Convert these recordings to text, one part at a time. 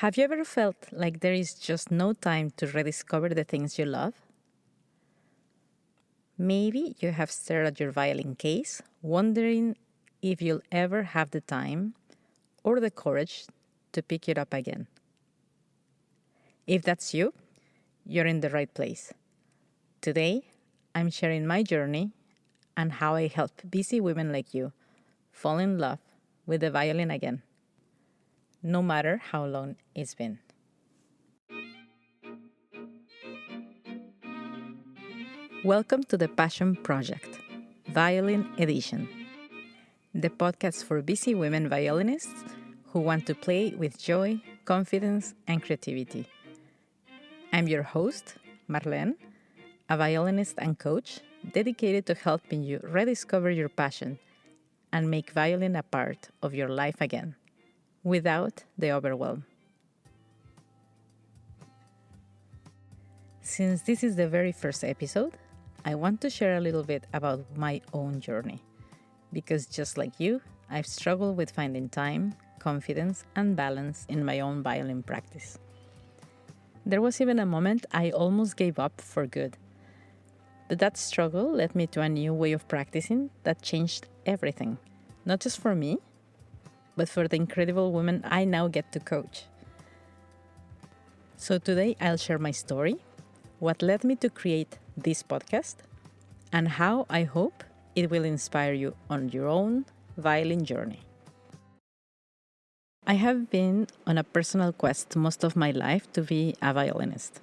Have you ever felt like there is just no time to rediscover the things you love? Maybe you have stared at your violin case, wondering if you'll ever have the time or the courage to pick it up again. If that's you, you're in the right place. Today, I'm sharing my journey and how I help busy women like you fall in love with the violin again, no matter how long it's been. Welcome to the Passion Project, Violin Edition, the podcast for busy women violinists who want to play with joy, confidence, and creativity. I'm your host, Marlene, a violinist and coach dedicated to helping you rediscover your passion and make violin a part of your life again, without the overwhelm. Since this is the very first episode, I want to share a little bit about my own journey. Because just like you, I've struggled with finding time, confidence, and balance in my own violin practice. There was even a moment I almost gave up for good. But that struggle led me to a new way of practicing that changed everything, not just for me, but for the incredible women I now get to coach. So today I'll share my story, what led me to create this podcast, and how I hope it will inspire you on your own violin journey. I have been on a personal quest most of my life to be a violinist,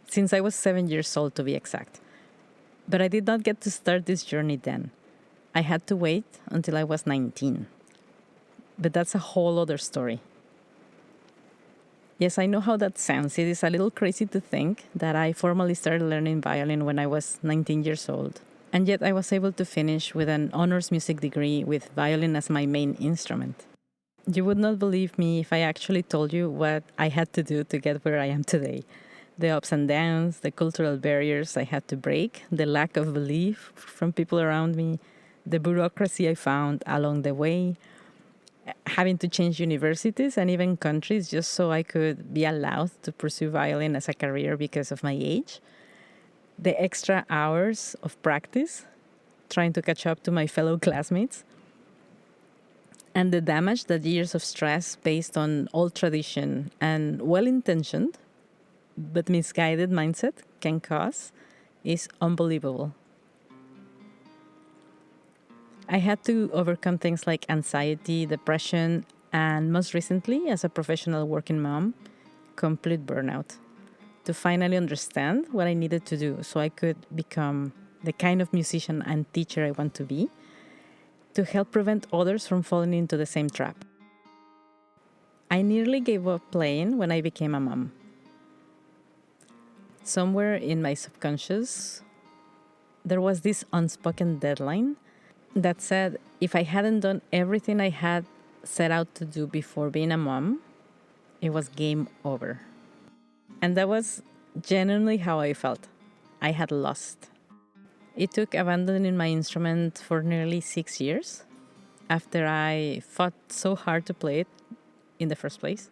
since I was 7 years old to be exact. But I did not get to start this journey then. I had to wait until I was 19. But that's a whole other story. Yes, I know how that sounds. It is a little crazy to think that I formally started learning violin when I was 19 years old. And yet I was able to finish with an honors music degree with violin as my main instrument. You would not believe me if I actually told you what I had to do to get where I am today. The ups and downs, the cultural barriers I had to break, the lack of belief from people around me, the bureaucracy I found along the way, having to change universities and even countries just so I could be allowed to pursue violin as a career because of my age, the extra hours of practice, trying to catch up to my fellow classmates, and the damage that years of stress based on old tradition and well-intentioned but misguided mindset can cause is unbelievable. I had to overcome things like anxiety, depression, and most recently, as a professional working mom, complete burnout, to finally understand what I needed to do so I could become the kind of musician and teacher I want to be, to help prevent others from falling into the same trap. I nearly gave up playing when I became a mom. Somewhere in my subconscious, there was this unspoken deadline that said if I hadn't done everything I had set out to do before being a mom, it was game over. And that was genuinely how I felt. I had lost. It took abandoning my instrument for nearly 6 years after I fought so hard to play it in the first place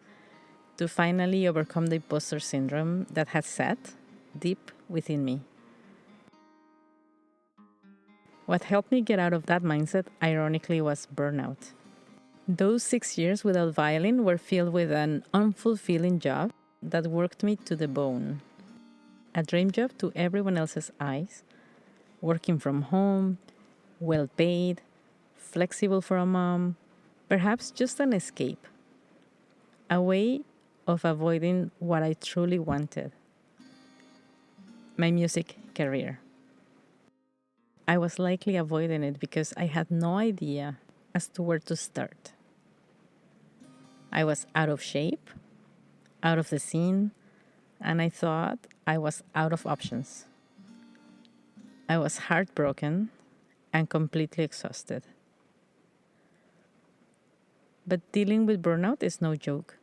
to finally overcome the imposter syndrome that had sat deep within me. What helped me get out of that mindset, ironically, was burnout. Those 6 years without violin were filled with an unfulfilling job that worked me to the bone. A dream job to everyone else's eyes, working from home, well paid, flexible for a mom, perhaps just an escape. A way of avoiding what I truly wanted, my music career. I was likely avoiding it because I had no idea as to where to start. I was out of shape, out of the scene, and I thought I was out of options. I was heartbroken and completely exhausted. But dealing with burnout is no joke.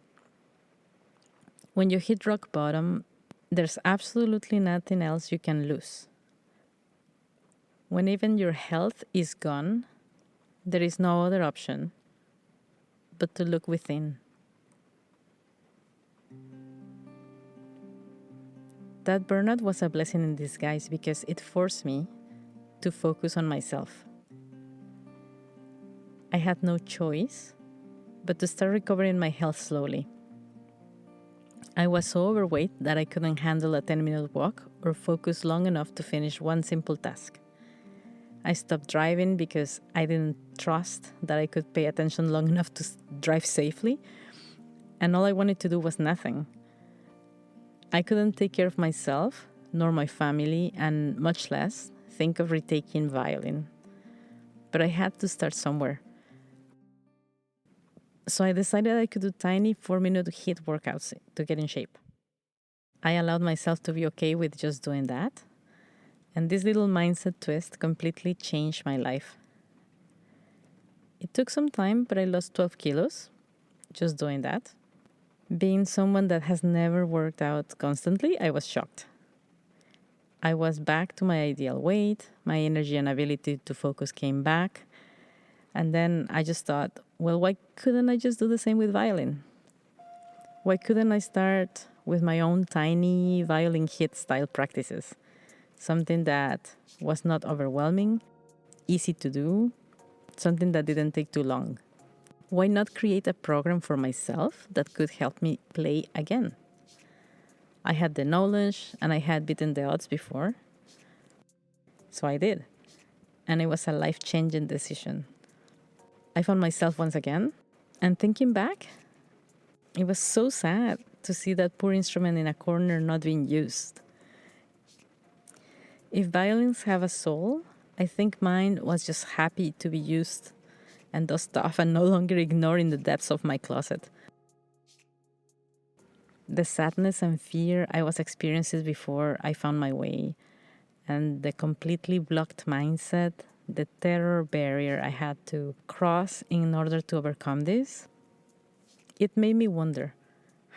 When you hit rock bottom, there's absolutely nothing else you can lose. When even your health is gone, there is no other option but to look within. That burnout was a blessing in disguise because it forced me to focus on myself. I had no choice but to start recovering my health slowly. I was so overweight that I couldn't handle a 10-minute walk or focus long enough to finish one simple task. I stopped driving because I didn't trust that I could pay attention long enough to drive safely, and all I wanted to do was nothing. I couldn't take care of myself, nor my family, and much less think of retaking violin. But I had to start somewhere. So I decided I could do tiny 4-minute HIIT workouts to get in shape. I allowed myself to be okay with just doing that. And this little mindset twist completely changed my life. It took some time, but I lost 12 kilos just doing that. Being someone that has never worked out constantly, I was shocked. I was back to my ideal weight, my energy and ability to focus came back. And then I just thought, well, why couldn't I just do the same with violin? Why couldn't I start with my own tiny violin HIIT style practices? Something that was not overwhelming, easy to do, something that didn't take too long. Why not create a program for myself that could help me play again? I had the knowledge and I had beaten the odds before. So I did. And it was a life-changing decision. I found myself once again. And thinking back, it was so sad to see that poor instrument in a corner not being used. If violins have a soul, I think mine was just happy to be used and dust off and no longer ignored in the depths of my closet. The sadness and fear I was experiencing before I found my way, and the completely blocked mindset, the terror barrier I had to cross in order to overcome this, it made me wonder,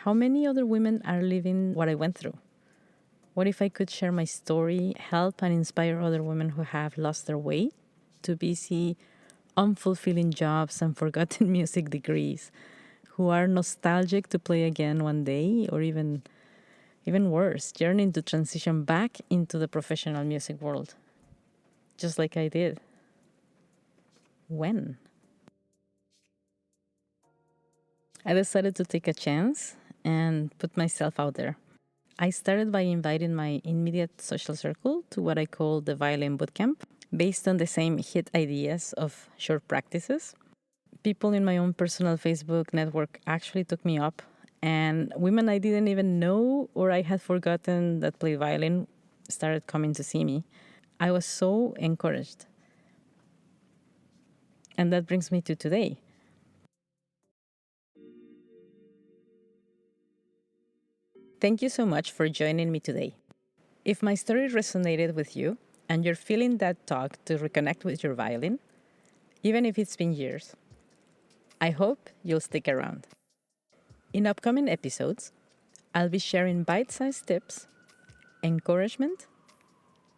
how many other women are living what I went through? What if I could share my story, help and inspire other women who have lost their way to busy, unfulfilling jobs and forgotten music degrees, who are nostalgic to play again one day, or even worse, yearning to transition back into the professional music world, just like I did. When? I decided to take a chance and put myself out there. I started by inviting my immediate social circle to what I call the Violin Bootcamp, based on the same HIIT ideas of short practices. People in my own personal Facebook network actually took me up, and women I didn't even know or I had forgotten that played violin started coming to see me. I was so encouraged. And that brings me to today. Thank you so much for joining me today. If my story resonated with you and you're feeling that tug to reconnect with your violin, even if it's been years, I hope you'll stick around. In upcoming episodes, I'll be sharing bite-sized tips, encouragement,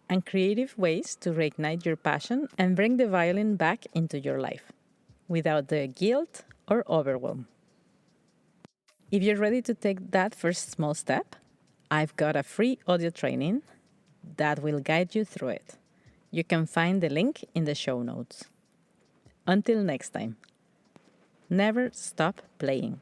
and creative ways to reignite your passion and bring the violin back into your life without the guilt or overwhelm. If you're ready to take that first small step, I've got a free audio training that will guide you through it. You can find the link in the show notes. Until next time, never stop playing.